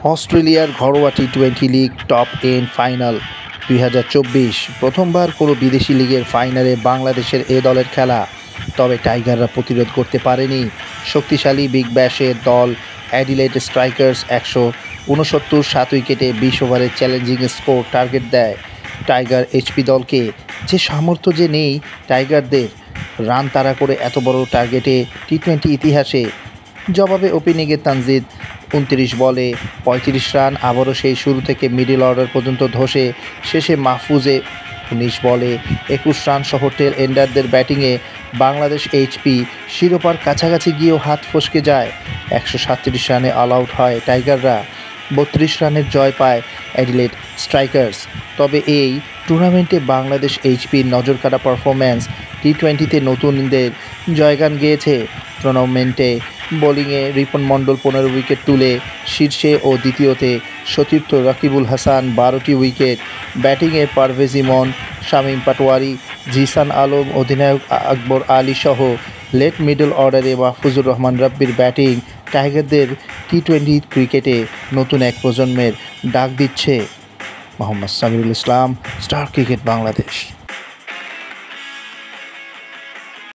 অস্ট্রেলিয়ার ঘরোয়া টি-20 league top 10 final 2024। প্রথমবার কোনো বিদেশি লিগের ফাইনালে বাংলাদেশের এ দলের খেলা। তবে টাইগাররা প্রতিরোধ করতে পারেনি শক্তিশালী বিগ ব্যাশের দল অ্যাডিলেড স্ট্রাইকার্স। 169 7 উইকেটে 20 ওভারের চ্যালেঞ্জিং স্কোর টার্গেট দেয় টাইগার এইচপি দলকে। যে সামর্থ্য যে নেই টাইগারদের রান তাড়া করে এত বড় টার্গেটে টি-20 ইতিহাসে। জবাবে ওপেনিংয়ে তানজিদ 29 বলে 35 রান, আবারও সেই শুরু থেকে মিডল অর্ডার পর্যন্ত ধসে শেষে মাহফুজে 19 বলে 21 রান সহ টেল এন্ডারদের ব্যাটিংয়ে বাংলাদেশ এইচপি শিরোপার কাছাকাছি গিয়েও হাত ফসকে যায়। 137 রানে অল আউট হয় টাইগাররা, 32 রানের জয় পায় অ্যাডিলেড স্ট্রাইকার্স। তবে এই টুর্নামেন্টে বাংলাদেশ এইচপির নজরকাড়া পারফরম্যান্স টি-20তে নতুনদের জয়গান গেয়েছে। টুর্নামেন্টে বোলিংয়ে রিপন মণ্ডল 15 উইকেট তুলে শীর্ষে ও দ্বিতীয়তে সতীর্থ রাকিবুল হাসান 12টি উইকেট। ব্যাটিংয়ে পারভেজ ইমন, শামীম পাটোয়ারি, জিসান আলম, অধিনায়ক আকবর আলী সহ লেট মিডল অর্ডারে মাহফুজুর রহমান রাব্বির ব্যাটিং টাইগারদের টি-20 ক্রিকেটে নতুন এক প্রজন্মের ডাক দিচ্ছে। মোহাম্মদ সামিরুল ইসলাম, স্টার ক্রিকেট বাংলাদেশ।